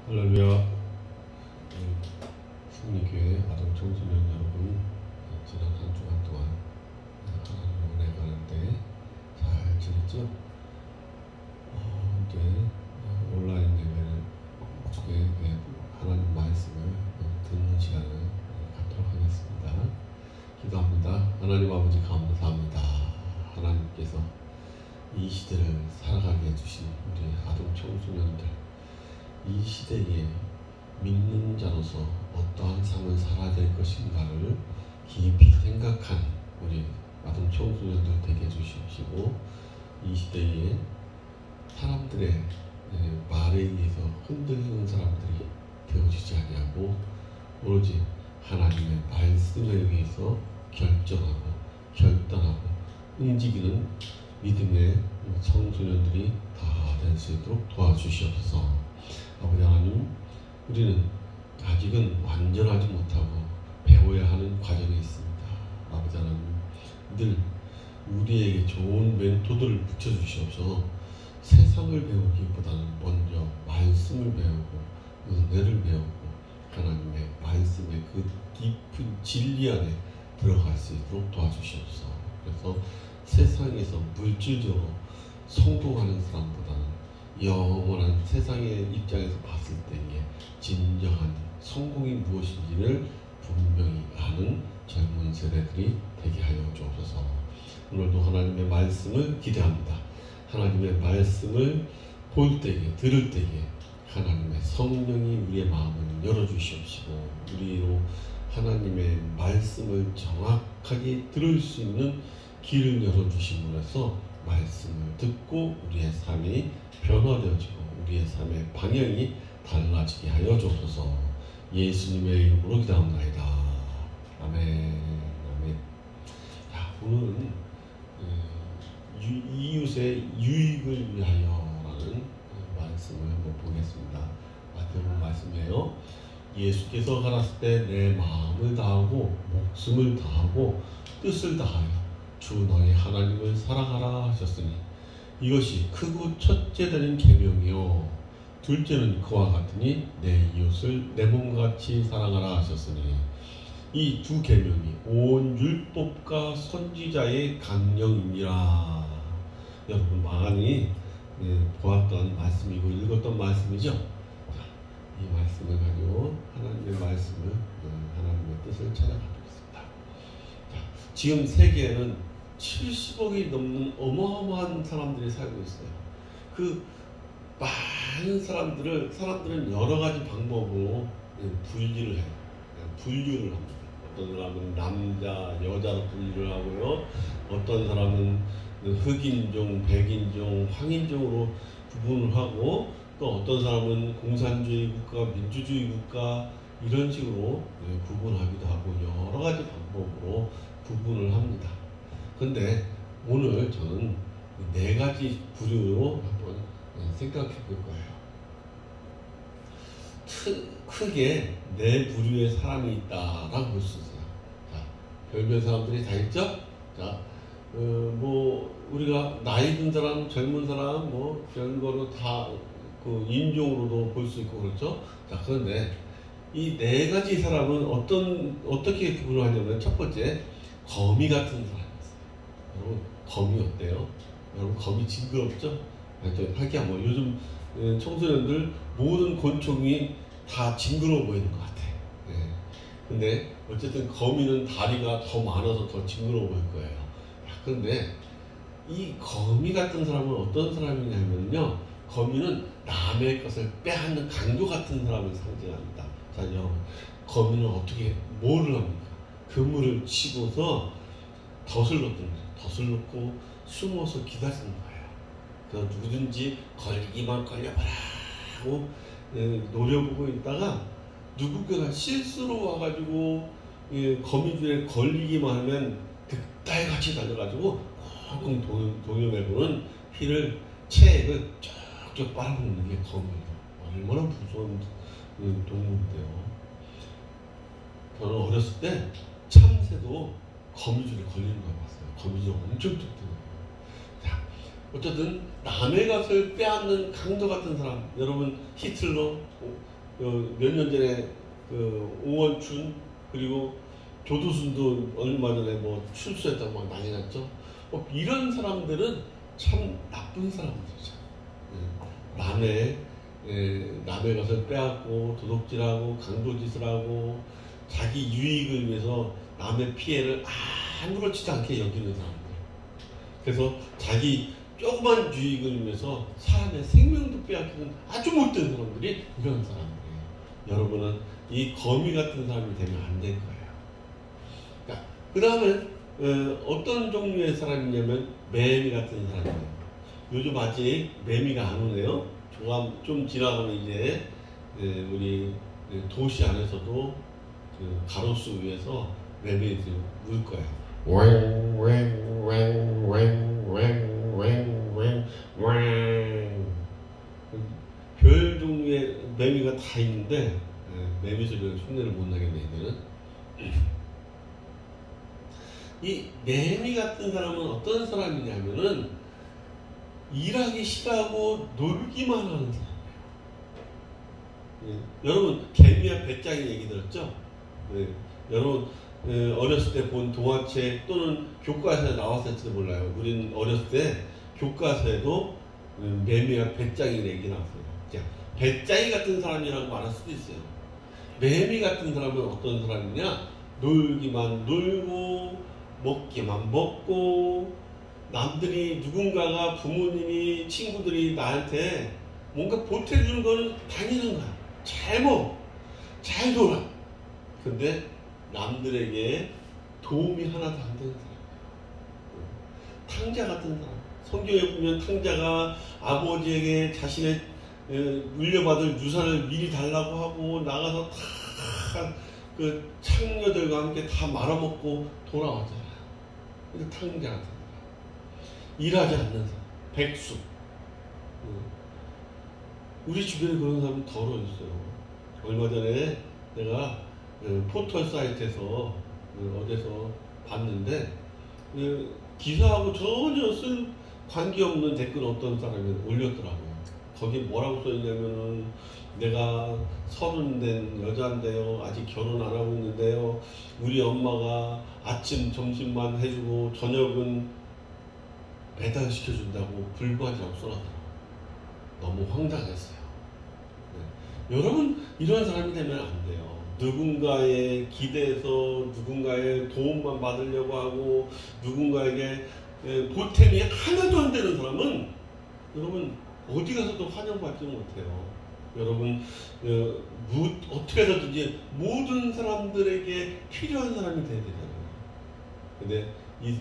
할렐루야. 승리교회 아동 청소년 여러분, 지난 한 주간 동안 하나님 은혜 가는데 잘 지냈죠? 이제 온라인 예배를 중에 하나님 말씀을 듣는 시간을 갖도록 하겠습니다. 기도합니다. 하나님 아버지 감사합니다. 하나님께서 이 시대를 살아가게 해주신 우리 아동 청소년들, 이 시대에 믿는 자로서 어떠한 삶을 살아야 될 것인가를 깊이 생각한 우리 아동 청소년들 되게 해주시고, 이 시대에 사람들의 말에 의해서 흔들리는 사람들이 되어지지 아니하고 오로지 하나님의 말씀에 의해서 결정하고 결단하고 움직이는 믿음의 청소년들이 다 될 수 있도록 도와주시옵소서. 아버지 하나님, 우리는 아직은 완전하지 못하고 배워야 하는 과정에 있습니다. 아버지 하나님, 늘 우리에게 좋은 멘토들을 붙여주시옵소서. 세상을 배우기보다는 먼저 말씀을 배우고 은혜를 배우고 하나님의 말씀의 그 깊은 진리 안에 들어갈 수 있도록 도와주시옵소서. 그래서 세상에서 물질적으로 성공하는 사람보다는 영원한 세상의 입장에서 봤을 때에 진정한 성공이 무엇인지를 분명히 아는 젊은 세대들이 되게 하여 주옵소서. 오늘도 하나님의 말씀을 기대합니다. 하나님의 말씀을 볼 때에, 들을 때에 하나님의 성령이 우리의 마음을 열어주시옵시고, 우리로 하나님의 말씀을 정확하게 들을 수 있는 길을 열어주심으로써 말씀을 듣고 우리의 삶이 변화되어지고 우리의 삶의 방향이 달라지게 하여 주옵소서. 예수님의 이름으로 기도합니다. 아멘. 아멘. 자, 오늘은 이웃의 유익을 위하여라는 말씀을 한번 보겠습니다. 마태복음 말씀이에요. 예수께서 가라실 때 내 마음을 다하고 목숨을 다하고 뜻을 다하여 주 너희 하나님을 사랑하라 하셨으니 이것이 크고 첫째 되는 계명이요 둘째는 그와 같으니 내 이웃을 내 몸과 같이 사랑하라 하셨으니, 이 두 계명이 온 율법과 선지자의 강령이니라. 여러분 많이 보았던 말씀이고 읽었던 말씀이죠. 자, 이 말씀을 가지고 하나님의 말씀을 하나님의 뜻을 찾아가보겠습니다. 자, 지금 세계에는 70억이 넘는 어마어마한 사람들이 살고 있어요. 그 많은 사람들은 여러 가지 방법으로 분리를 해요. 분류를 합니다. 어떤 사람은 남자, 여자로 분류를 하고요. 어떤 사람은 흑인종, 백인종, 황인종으로 구분을 하고, 또 어떤 사람은 공산주의 국가, 민주주의 국가 이런 식으로 구분하기도 하고 여러 가지 방법으로 구분을 합니다. 근데 오늘 저는 네 가지 부류로 한번 생각해 볼 거예요. 크게 네 부류의 사람이 있다라고 볼 수 있어요. 자, 별별 사람들이 다 있죠? 자, 우리가 나이 든 사람, 젊은 사람, 별거로 다 그 인종으로도 볼 수 있고 그렇죠? 자, 그런데 이 네 가지 사람은 어떻게 구분하냐면, 첫 번째, 거미 같은 사람. 여러분, 거미 어때요? 여러분, 거미 징그럽죠? 하기야 요즘 청소년들 모든 곤충이 다 징그러워 보이는 것 같아. 근데 어쨌든 거미는 다리가 더 많아서 더 징그러워 보일 거예요. 그런데 이 거미 같은 사람은 어떤 사람이냐면요, 거미는 남의 것을 빼앗는 강도 같은 사람을 상징합니다. 자, 여러분, 거미는 뭐를 합니까? 그물을 치고서 덫을 놓고 숨어서 기다리는 거예요. 그래서 누구든지 걸리기만 걸려봐라 하고 노려보고 있다가 누군가가 실수로 와가지고 거미줄에 걸리기만 하면 득달같이 달려가지고 꽁꽁 동여매고는 체액을 쫙쫙 빨아먹는 게 거미예요. 얼마나 무서운 동물인데요. 저는 어렸을 때 참새도 거미줄에 걸리는 걸 봤어요. 거미줄 엄청 튼튼해요. 자, 어쨌든 남의 것을 빼앗는 강도 같은 사람, 여러분 히틀러 몇 년 전에 그 오원춘 그리고 조두순도 얼마 전에 뭐 출소했다고 막 난리 났죠. 이런 사람들은 참 나쁜 사람들이죠. 남의 것을 빼앗고 도둑질하고 강도짓을 하고 자기 유익을 위해서 남의 피해를 아무렇지도 않게 여기는 사람들. 그래서 자기 조그만 유익을 위해서 사람의 생명도 빼앗기는 아주 못된 사람들이 이런 사람들이에요. 여러분은 이 거미 같은 사람이 되면 안 될 거예요. 그 다음에 어떤 종류의 사람이냐면 매미 같은 사람이에요. 요즘 아직 매미가 안 오네요. 좀 지나가면 이제 우리 도시 안에서도 그 가로수 위에서 매미들이 울 거예요. 별 종류의 매미가 다 있는데 매미 소리를 흉내를 못 나겠네 이제는. 이 매미 같은 사람은 어떤 사람이냐면은 일하기 싫어하고 놀기만 하는 사람이에요. 여러분 개미와 배짱이 얘기 들었죠? 여러분 어렸을 때 본 동화책 또는 교과서에 나왔을지도 몰라요. 우리는 어렸을 때 교과서에도 매미와 배짱이 얘기 나왔어요. 자, 배짱이 같은 사람이라고 말할 수도 있어요. 매미 같은 사람은 어떤 사람이냐? 놀기만 놀고 먹기만 먹고 남들이 누군가가 부모님이 친구들이 나한테 뭔가 보태주는 건 당연한 거야. 잘 먹어. 잘 놀아. 근데 남들에게 도움이 하나도 안 되는 사람이에요. 탕자 같은 사람. 성경에 보면 탕자가 아버지에게 자신의 물려받을 유산을 미리 달라고 하고 나가서 다 그 창녀들과 함께 다 말아먹고 돌아왔잖아요. 그래서 탕자 같은 사람. 일하지 않는 사람. 백수. 우리 주변에 그런 사람이 더러 있어요. 얼마 전에 내가 포털 사이트에서 어디서 봤는데 기사하고 전혀 쓴 관계없는 댓글 어떤 사람이 올렸더라고요. 거기 뭐라고 써있냐면은 내가 30 된 여자인데요. 아직 결혼 안 하고 있는데요. 우리 엄마가 아침 점심만 해주고 저녁은 배달시켜준다고 불구하지라고 써놨더라고요. 너무 황당했어요. 여러분 이런 사람이 되면 안 돼요. 누군가의 기대에서 누군가의 도움만 받으려고 하고 누군가에게 보탬이 하나도 안 되는 사람은 여러분 어디 가서도 환영받지 못해요. 여러분 어떻게 해서든지 모든 사람들에게 필요한 사람이 돼야 되잖아요. 근데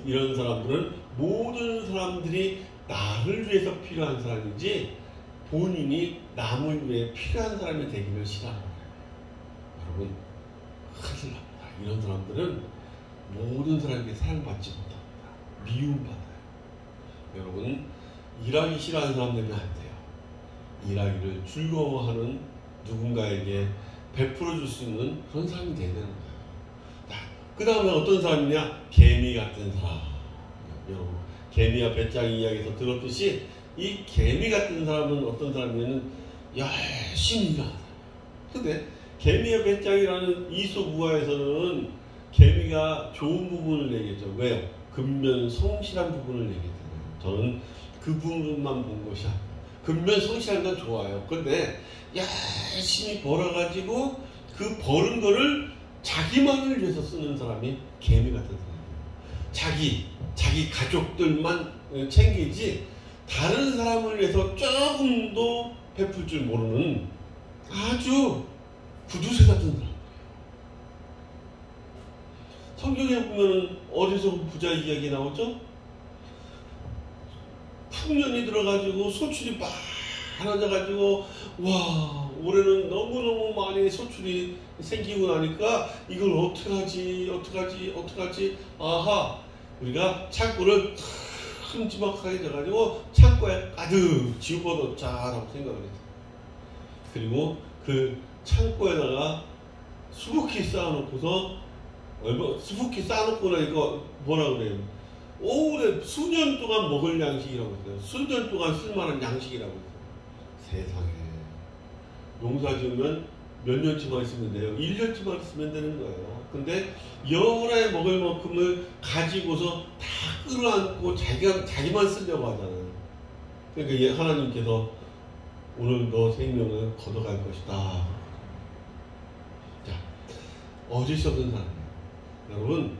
이런 사람들은 모든 사람들이 나를 위해서 필요한 사람이지 본인이 남을 위해 필요한 사람이 되기를 싫어하는 거예요. 여러분 큰일 납니다. 이런 사람들은 모든 사람에게 사랑받지 못합니다. 미움받아요. 여러분 일하기 싫어하는 사람 되면 안 돼요. 일하기를 즐거워하는 누군가에게 베풀어줄 수 있는 그런 사람이 되는 거예요. 그 다음에 어떤 사람이냐? 개미 같은 사람. 여러분 개미와 배짱이 이야기에서 들었듯이 이 개미 같은 사람은 어떤 사람이냐면 열심히 일하는 사람이에요. 근데 개미와 배짱이라는 이솝우화에서는 개미가 좋은 부분을 얘기했죠. 왜요? 근면 성실한 부분을 얘기했잖아요. 저는 그 부분만 본 것이 아니에요. 근면 성실한 건 좋아요. 근데 열심히 벌어가지고 그 버는 거를 자기만을 위해서 쓰는 사람이 개미 같은 사람이에요. 자기 가족들만 챙기지 다른 사람을 위해서 조금도 베풀 줄 모르는 아주 구두쇠 같은 사람. 성경에 보면 어리석은 부자 이야기 나오죠? 풍년이 들어가지고 소출이 많아져가지고 와 올해는 너무너무 많이 소출이 생기고 나니까 이걸 어떡하지 아하 우리가 창고를 큼지막하게 돼가지고 창고에 가득 집어넣자라고 생각을 했어요. 그리고 그 창고에다가 수북히 쌓아놓고서 수북히 쌓아놓고 나니까 뭐라 그래요? 오래 수년 동안 먹을 양식이라고 했어요. 수년 동안 쓸만한 양식이라고 했어요. 세상에 농사 지으면 몇 년치만 있으면 돼요. 1년치만 있으면 되는 거예요. 근데 영원히 먹을 만큼을 가지고서 다 끌어안고 자기만 쓰려고 하잖아요. 그러니까 하나님께서 오늘 너 생명을 걷어갈 것이다. 자, 어리석은 사람이에요. 여러분,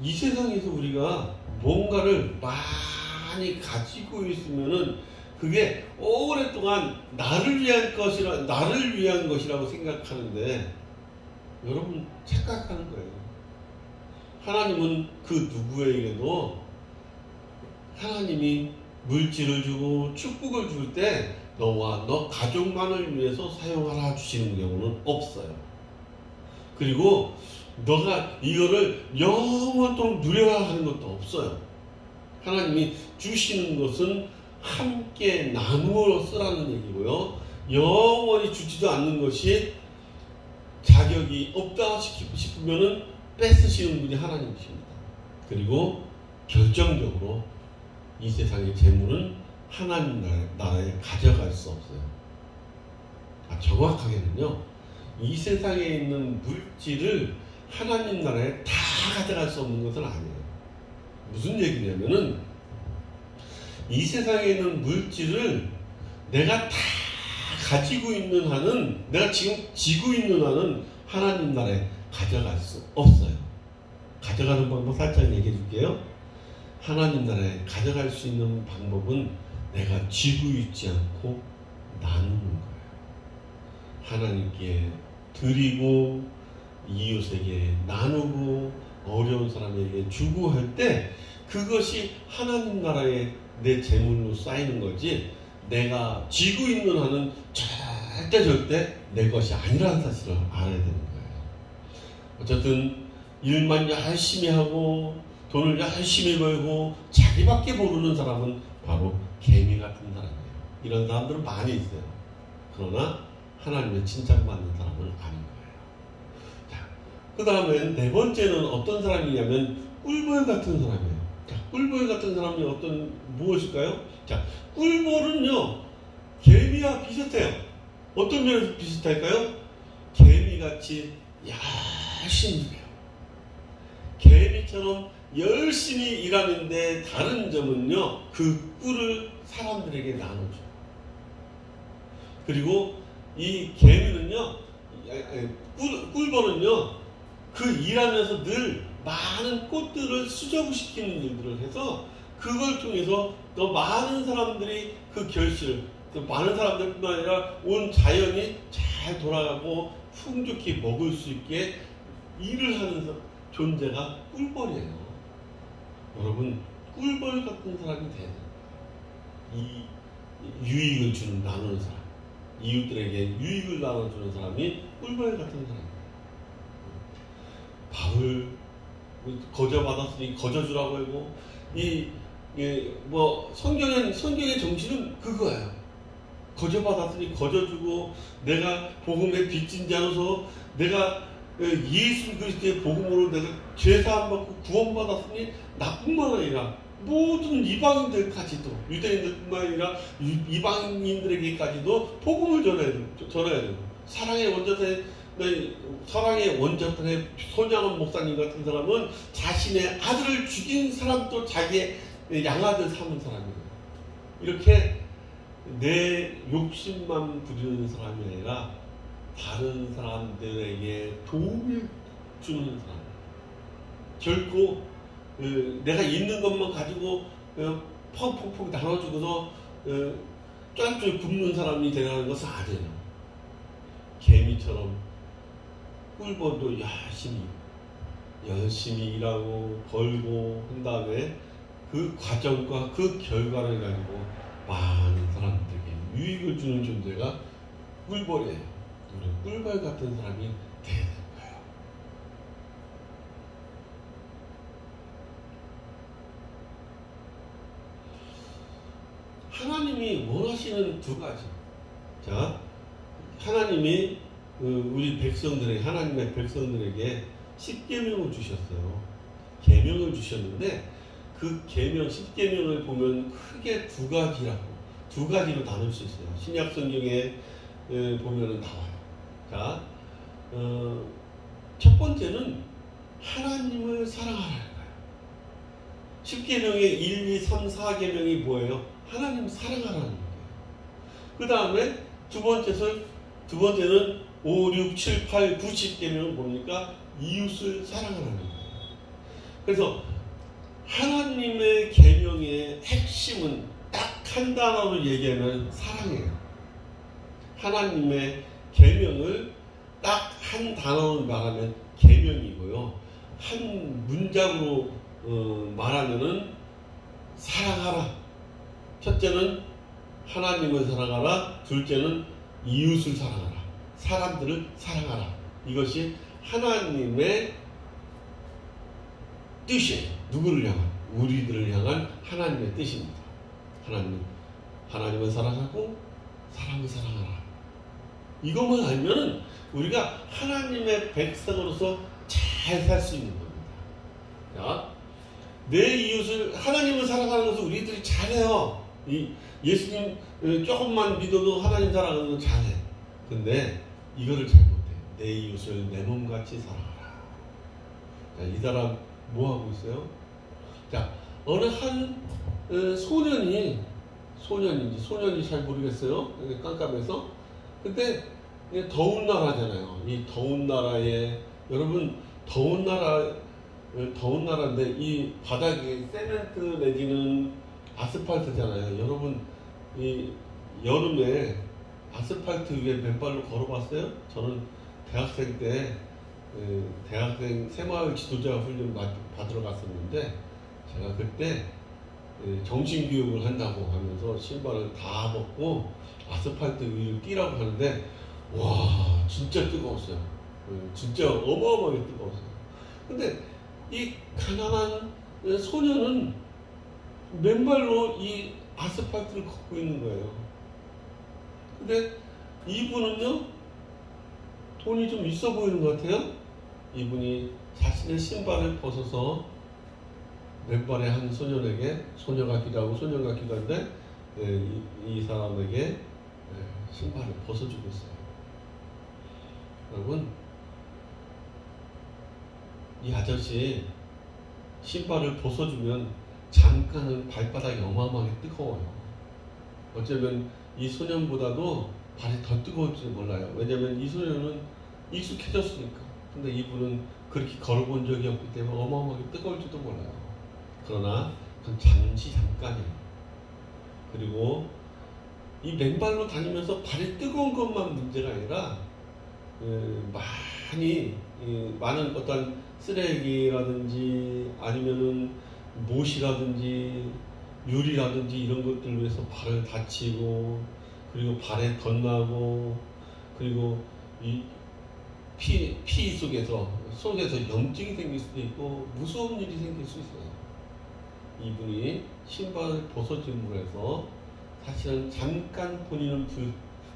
이 세상에서 우리가 뭔가를 많이 가지고 있으면은 그게 오랫동안 나를 위한 것이라고 생각하는데, 여러분 착각하는 거예요. 하나님은 그 누구에게도 하나님이 물질을 주고 축복을 줄 때 너와 너 가족만을 위해서 사용하라 주시는 경우는 없어요. 그리고 너가 이거를 영원토록 누려야 하는 것도 없어요. 하나님이 주시는 것은 함께 나누어 쓰라는 얘기고요. 영원히 주지도 않는 것이 자격이 없다 싶으면은 뺏으시는 분이 하나님이십니다. 그리고 결정적으로 이 세상의 재물은 하나님 나라에 가져갈 수 없어요. 정확하게는요, 이 세상에 있는 물질을 하나님 나라에 다 가져갈 수 없는 것은 아니에요. 무슨 얘기냐면은 이 세상에 있는 물질을 내가 다 가지고 있는 한은, 내가 지금 지고 있는 한은 하나님 나라에 가져갈 수 없어요. 가져가는 방법 살짝 얘기해 줄게요. 하나님 나라에 가져갈 수 있는 방법은 내가 쥐고 있지 않고 나누는 거예요. 하나님께 드리고 이웃에게 나누고 어려운 사람에게 주고 할 때 그것이 하나님 나라에 내 재물로 쌓이는 거지, 내가 쥐고 있는 한은 절대 내 것이 아니라는 사실을 알아야 되는 거예요. 어쨌든 일만 열심히 하고 돈을 열심히 벌고 자기밖에 모르는 사람은 바로 개미 같은 사람이에요. 이런 사람들은 많이 있어요. 그러나 하나님의 칭찬받는 사람은 아닌 거예요. 자, 그 다음에 네 번째는 어떤 사람이냐면 꿀벌 같은 사람이에요. 자, 꿀벌 같은 사람이 무엇일까요? 자, 꿀벌은요, 개미와 비슷해요. 어떤 면에서 비슷할까요? 개미같이 열심히 해요. 개미처럼 열심히 일하는데 다른 점은요, 그 꿀을 사람들에게 나눠줘요. 그리고 이 개미는요, 꿀벌은요, 그 일하면서 늘 많은 꽃들을 수정시키는 일들을 해서 그걸 통해서 더 많은 사람들이 그 결실을, 많은 사람들뿐만 아니라 온 자연이 잘 돌아가고 풍족히 먹을 수 있게 일을 하는 존재가 꿀벌이에요. 여러분, 꿀벌 같은 사람이 돼야 돼요. 이 유익을 나누는 사람, 이웃들에게 유익을 나눠주는 사람이 꿀벌 같은 사람이에요. 밥을 거저받았으니 거저주라고 하고, 성경의 정신은 그거예요. 거저받았으니 거저주고, 내가 복음에 빚진 자로서 내가 예수 그리스도의 복음으로 내가 죄사함 받고 구원받았으니 나뿐만 아니라 모든 이방인들까지도, 유대인들뿐만 아니라 이방인들에게까지도 복음을 전해야 되고, 사랑의 원자탄의 손양원 목사님 같은 사람은 자신의 아들을 죽인 사람도 자기의 양아들 삼은 사람이에요. 이렇게 내 욕심만 부리는 사람이 아니라 다른 사람들에게 도움을 주는 사람, 결코 내가 있는 것만 가지고 펑펑펑 나눠주고서 쫄쫄 굶는 사람이 되라는 것은 아니에요. 개미처럼 꿀벌도 열심히 일하고 벌고 한 다음에 그 과정과 그 결과를 가지고 많은 사람들에게 유익을 주는 존재가 꿀벌이에요. 우리 꿀벌 같은 사람이 돼야 되는 거예요. 하나님이 원하시는 두 가지. 자, 하나님이 우리 백성들에게, 하나님의 백성들에게 십계명을 주셨어요. 계명을 주셨는데 그 계명, 십계명을 보면 크게 두 가지로 나눌 수 있어요. 신약 성경에 보면은 나와요. 자, 첫 번째는 하나님을 사랑하라는 거예요. 10계명의 1, 2, 3, 4계명이 뭐예요? 하나님 사랑하라는 거예요. 그 다음에 두 번째는 5, 6, 7, 8, 9, 10계명은 뭡니까? 이웃을 사랑하라는 거예요. 그래서 하나님의 계명의 핵심은 딱 한 단어로 얘기하면 사랑이에요. 하나님의 계명을 딱 한 단어로 말하면 계명이고요. 한 문장으로 말하면은 사랑하라. 첫째는 하나님을 사랑하라. 둘째는 이웃을 사랑하라. 사람들을 사랑하라. 이것이 하나님의 뜻이에요. 누구를 향한? 우리들을 향한 하나님의 뜻입니다. 하나님을 사랑하고 사람을 사랑하라. 이것만 알면은 우리가 하나님의 백성으로서 잘 살 수 있는 겁니다. 자, 내 이웃을 하나님을 사랑하는 것을 우리들이 잘해요. 예수님 조금만 믿어도 하나님 사랑하는 건 잘해. 근데 이거를 잘 못해. 내 이웃을 내 몸같이 사랑하라. 자, 이 사람 뭐 하고 있어요? 자, 어느 한 소년인지 잘 모르겠어요. 깜깜해서. 근데 더운 나라잖아요. 이 더운 나라에 여러분 더운 나라인데 이 바닥이 세멘트 내지는 아스팔트잖아요. 여러분 이 여름에 아스팔트 위에 맨발로 걸어봤어요? 저는 대학생 때 대학생 새마을 지도자 훈련 받으러 갔었는데 제가 그때 정신교육을 한다고 하면서 신발을 다 벗고 아스팔트 위를 뛰라고 하는데 와 진짜 뜨거웠어요. 진짜 어마어마하게 뜨거웠어요. 근데 이 가난한 소년은 맨발로 이 아스팔트를 걷고 있는 거예요. 근데 이분은요 돈이 좀 있어 보이는 것 같아요. 이분이 자신의 신발을 벗어서 맨발의 한 소년 같기도 한데 이 사람에게 신발을 벗어주고 있어요. 여러분 이 아저씨 신발을 벗어주면 잠깐은 발바닥이 어마어마하게 뜨거워요. 어쩌면 이 소년보다도 발이 더 뜨거울지 몰라요. 왜냐면 이 소년은 익숙해졌으니까. 근데 이분은 그렇게 걸어본 적이 없기 때문에 어마어마하게 뜨거울지도 몰라요. 그러나 그건 잠깐이에요. 그리고 이 맨발로 다니면서 발이 뜨거운 것만 문제가 아니라 많은 어떤 쓰레기라든지 아니면은 못이라든지 유리라든지 이런 것들로 해서 발을 다치고 그리고 발에 덧나고 그리고 이 피 속에서 염증이 생길 수도 있고 무서운 일이 생길 수 있어요. 이분이 신발을 벗어짐으로 해서 사실은 잠깐 본인은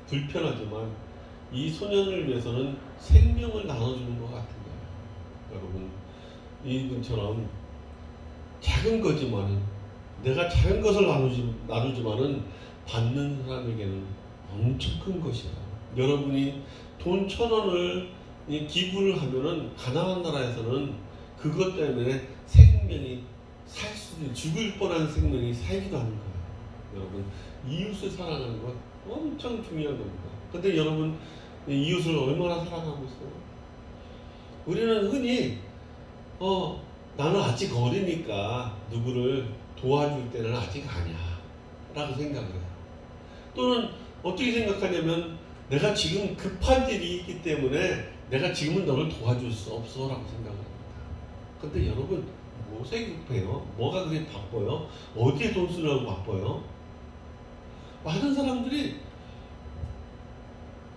불편하지만 이 소년을 위해서는 생명을 나눠주는 것 같은 거예요. 여러분 이분처럼 작은 거지만은 내가 작은 것을 나누지만은 받는 사람에게는 엄청 큰 것이에요. 여러분이 돈 1,000원을 기부를 하면은 가난한 나라에서는 그것 때문에 생명이 살 수도 있는 죽을 뻔한 생명이 살기도 하는 거예요. 여러분 이웃을 사랑하는 건 엄청 중요한 겁니다. 근데 여러분 이웃을 얼마나 사랑하고 있어요? 우리는 흔히 나는 아직 어리니까 누구를 도와줄 때는 아직 아니야 라고 생각을 해요. 또는 어떻게 생각하냐면 내가 지금 급한 일이 있기 때문에 내가 지금은 너를 도와줄 수 없어 라고 생각을 합니다. 근데 여러분 무엇에 급해요? 뭐가 그렇게 바빠요? 어디에 돈 쓰려고 바빠요? 많은 사람들이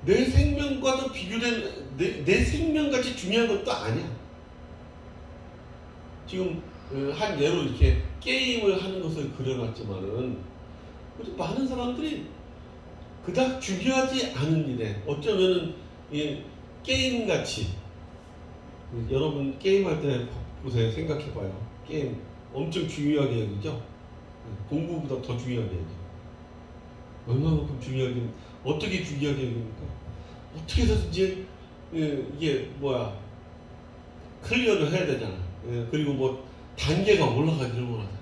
내 생명과도 비교된 내 생명같이 중요한 것도 아니야. 지금 한 예로 이렇게 게임을 하는 것을 그려놨지만은 많은 사람들이 그닥 중요하지 않은 일에 어쩌면은 게임같이 여러분 게임할 때 보세요. 생각해봐요. 게임 엄청 중요하게 여기죠. 공부보다 더 중요하게 여기죠. 얼마만큼 중요하게, 어떻게 중요하게 여깁니까? 어떻게 해서든지 이게 클리어를 해야 되잖아. 그리고 단계가 올라가기를 원하잖아.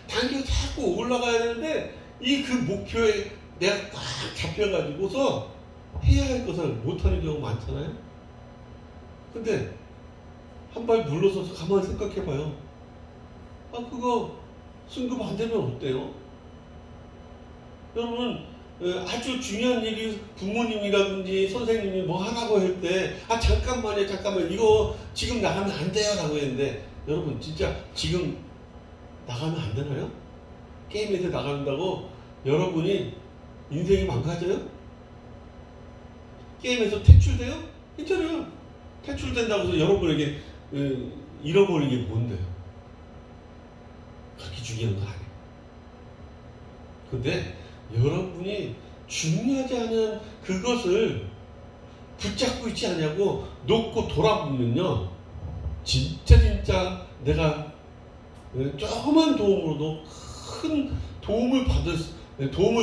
단계가 자꾸 올라가야 되는데 그 목표에 내가 딱 잡혀가지고서 해야 할 것을 못하는 경우가 많잖아요. 근데 한 발 물러서서 가만히 생각해봐요. 그거 승급 안 되면 어때요? 여러분, 아주 중요한 일이 부모님이라든지 선생님이 하라고 할 때, 잠깐만요, 이거 지금 나가면 안 돼요, 라고 했는데, 여러분, 진짜 지금 나가면 안 되나요? 게임에서 나간다고 여러분이 인생이 망가져요? 게임에서 퇴출돼요? 괜찮아요. 퇴출된다고 해서 여러분에게 잃어버린 게 뭔데요? 그렇게 중요한 거 아니에요. 근데 여러분이 중요하지 않은 그것을 붙잡고 있지 않냐고 놓고 돌아보면요, 진짜 내가 조그만 도움으로도 큰 도움을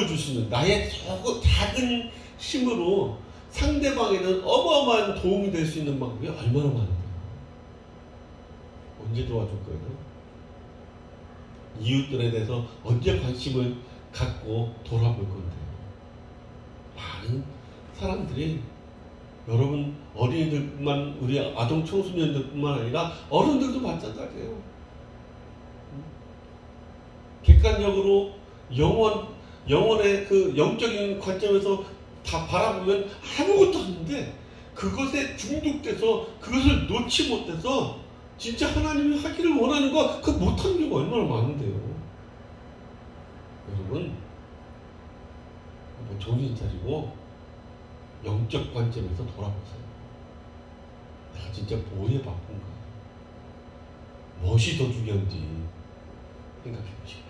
줄 수 있는 나의 작은 힘으로 상대방에는 어마어마한 도움이 될 수 있는 방법이 얼마나 많은데요. 언제 도와줄 거예요? 이웃들에 대해서 언제 관심을 갖고 돌아볼 건데요. 많은 사람들이, 여러분 어린이들뿐만, 우리 아동 청소년들뿐만 아니라 어른들도 마찬가지예요. 객관적으로 영혼의 그 영적인 관점에서 다 바라보면 아무것도 없는데, 그것에 중독돼서 그것을 놓지 못해서 진짜 하나님이 하기를 원하는 거 그거 못하는 경우가 얼마나 많은데요. 여러분, 정신 차리고 영적 관점에서 돌아보세요. 내가 진짜 뭐에 바쁜가, 무엇이 더 중요한지 생각해 보시기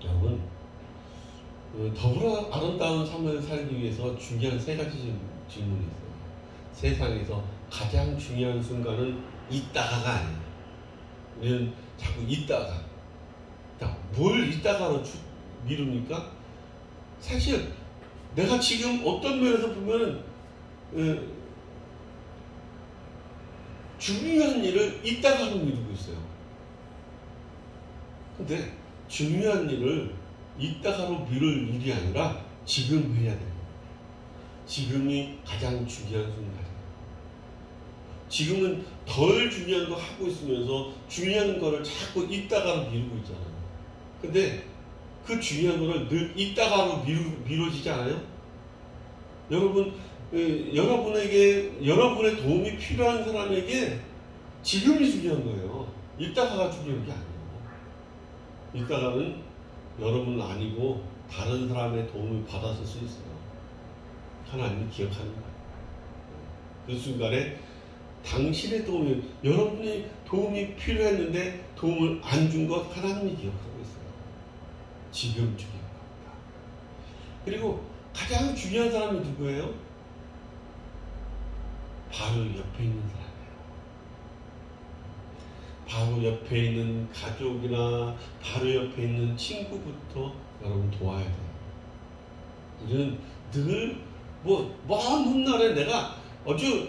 바랍니다. 여러분, 더불어 아름다운 삶을 살기 위해서 중요한 3가지 질문이 있어요. 세상에서 가장 중요한 순간은 이따가가 아니에요. 우리는 자꾸 이따가. 뭘 이따가로 미룹니까? 사실 내가 지금 어떤 면에서 보면 중요한 일을 이따가로 미루고 있어요. 근데 중요한 일을 이따가로 미룰 일이 아니라 지금 해야 돼요. 지금이 가장 중요한 순간이에요. 지금은 덜 중요한 거 하고 있으면서 중요한 거를 자꾸 이따가로 미루고 있잖아요. 근데 그 중요한 거를 늘 이따가로 미뤄지지 않아요? 여러분, 여러분의 도움이 필요한 사람에게 지금이 중요한 거예요. 이따가가 중요한 게 아니에요. 이따가는 여러분 아니고 다른 사람의 도움을 받았을 수 있어요. 하나님이 기억하는 거예요. 그 순간에 당신의 도움이, 여러분이 도움이 필요했는데 도움을 안 준 것 하나님이 기억하고 있어요. 지금 중요한 겁니다. 그리고 가장 중요한 사람이 누구예요? 바로 옆에 있는 사람이에요. 바로 옆에 있는 가족이나 바로 옆에 있는 친구부터 여러분 도와야 돼요. 우리는 늘 먼 훗날에 내가 아주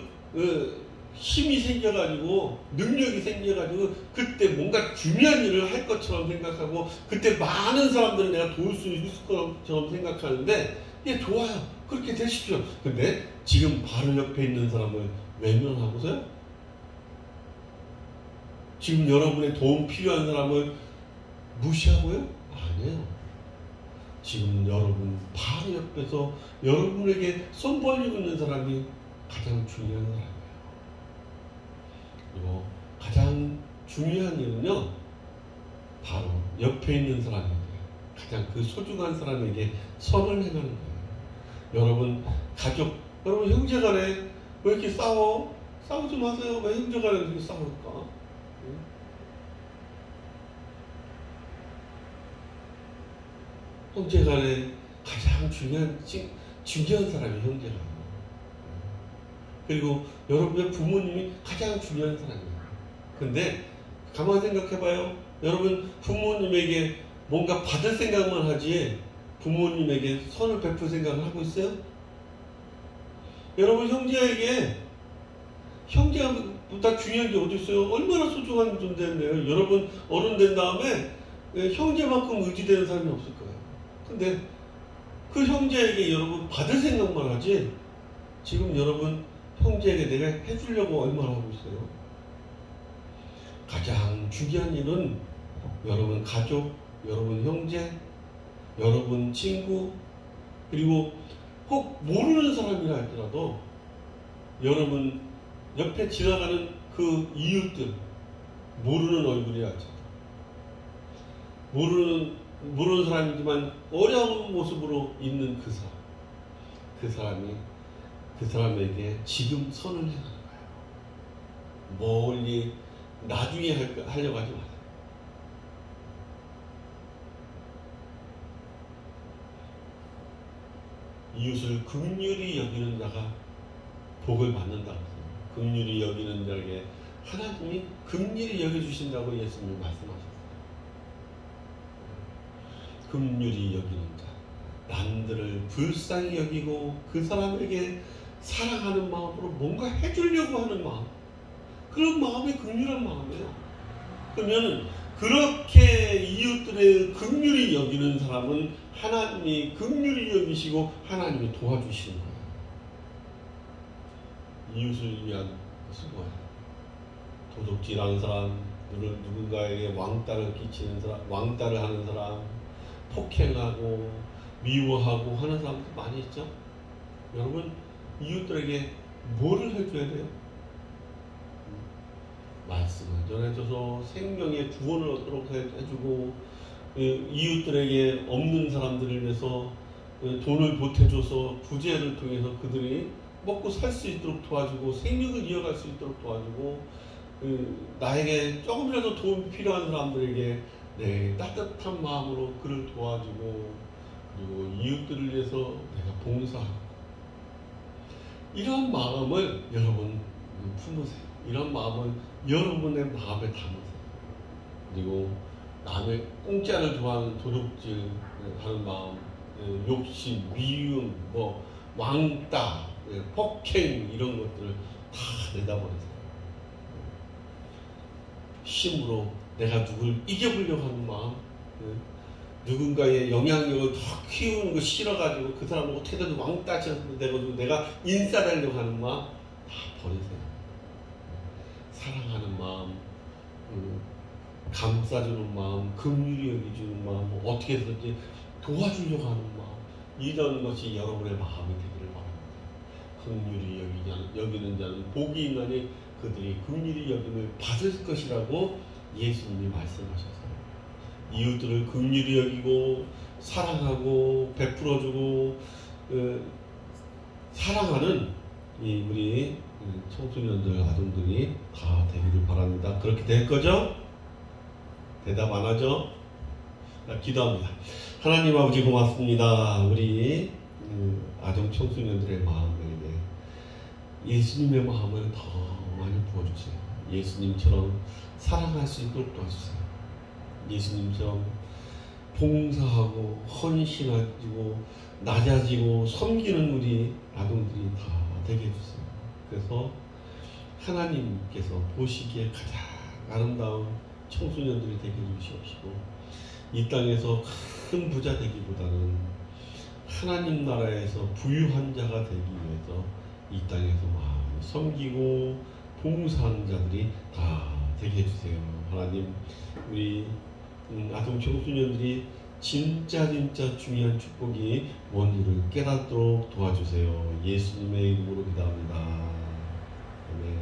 힘이 생겨가지고 능력이 생겨가지고 그때 뭔가 중요한 일을 할 것처럼 생각하고 그때 많은 사람들을 내가 도울 수 있을 것처럼 생각하는데, 예, 좋아요. 그렇게 되십시오. 근데 지금 바로 옆에 있는 사람을 외면하고서요? 지금 여러분의 도움 필요한 사람을 무시하고요? 아니에요. 지금 여러분 바로 옆에서 여러분에게 손 벌리고 있는 사람이 가장 중요한 사람이에요. 그리고 가장 중요한 일은요, 바로 옆에 있는 사람에게, 가장 그 소중한 사람에게 선을 행하는 거예요. 여러분 가족, 여러분 형제간에 왜 이렇게 싸워? 싸우지 마세요. 왜 형제간에 이렇게 싸울까? 형제간에 가장 중요한 사람이 형제간이에요. 그리고 여러분의 부모님이 가장 중요한 사람이에요. 근데 가만히 생각해봐요. 여러분 부모님에게 뭔가 받을 생각만 하지 부모님에게 선을 베풀 생각을 하고 있어요? 여러분, 형제가 보다 중요한 게 어디 있어요? 얼마나 소중한 존재인데요. 여러분 어른 된 다음에 형제만큼 의지되는 사람이 없을 거예요. 근데 그 형제에게 여러분 받을 생각만 하지 지금 여러분 형제에게 내가 해주려고 얼마나 하고 있어요? 가장 중요한 일은 여러분 가족, 여러분 형제, 여러분 친구, 그리고 혹 모르는 사람이라 할지라도 여러분 옆에 지나가는 그 이웃들, 모르는 얼굴이라 할지라도 모르는 사람이지만 어려운 모습으로 있는 그 사람에게 지금 선을 행하는 거예요. 멀리 나중에 하려고 하지 마세요. 이웃을 긍휼히 여기는 자가 복을 받는다고 했어요. 긍휼히 여기는 자에게 하나님이 긍휼히 여겨주신다고 예수님이 말씀하셨어요. 긍휼히 여기는 자, 남들을 불쌍히 여기고 그 사람에게 사랑하는 마음으로 뭔가 해주려고 하는 마음, 그런 마음이 긍휼한 마음이에요. 그러면 그렇게 이웃들의 긍휼히 여기는 사람은 하나님이 긍휼히 여기시고 하나님이 도와주시는 거예요. 이웃을 위한 것은 뭐예요? 도둑질하는 사람, 누군가에게 왕따를 끼치는 사람, 왕따를 하는 사람, 폭행하고 미워하고 하는 사람들 많이 있죠? 여러분, 이웃들에게 뭐를 해줘야 돼요? 말씀을 전해줘서 생명의 구원을 얻도록 해주고, 이웃들에게 없는 사람들을 위해서 돈을 보태줘서 구제를 통해서 그들이 먹고 살 수 있도록 도와주고 생명을 이어갈 수 있도록 도와주고, 나에게 조금이라도 도움이 필요한 사람들에게 따뜻한 마음으로 그를 도와주고, 그리고 이웃들을 위해서 내가 봉사하고, 이런 마음을 여러분 품으세요. 이런 마음을 여러분의 마음에 담으세요. 그리고 남의 공짜를 좋아하는 도둑질 하는 마음, 욕심, 미움, 왕따, 폭행, 이런 것들을 다 내다버리세요. 힘으로 내가 누굴 이겨보려고 하는 마음, 누군가의 영향력을 더 키우는 거 싫어가지고 그 사람을 어떻게든 왕따처럼 내가지고 내가 인싸되려고 하는 마음 다 버리세요. 사랑하는 마음, 감싸주는 마음, 긍휼히 여기주는 마음, 어떻게 해서든지 도와주려고 하는 마음, 이런 것이 여러분의 마음이 되기를 바랍니다. 긍휼히 여기는 자는 복이 있나니 그들이 긍휼히 여김을 받을 것이라고 예수님이 말씀하셨어요. 이웃들을 긍휼히 여기고 사랑하고 베풀어주고 사랑하는 우리 청소년들, 아동들이 다 되기를 바랍니다. 그렇게 될 거죠? 대답 안 하죠? 기도합니다. 하나님 아버지 고맙습니다. 우리 아동 청소년들의 마음을 예수님의 마음을 더 많이 부어주세요. 예수님처럼 사랑할 수 있도록 도와주세요. 예수님처럼 봉사하고 헌신하고 낮아지고 섬기는 우리 아동들이 다 되게 해주세요. 그래서 하나님께서 보시기에 가장 아름다운 청소년들이 되게 해주시옵시고, 이 땅에서 큰 부자 되기보다는 하나님 나라에서 부유한 자가 되기 위해서 이 땅에서 많이 섬기고 봉사하는 자들이 다 되게 해주세요. 하나님, 우리 아동 청소년들이 진짜 중요한 축복이 뭔지를 깨닫도록 도와주세요. 예수님의 이름으로 기도합니다. 아멘.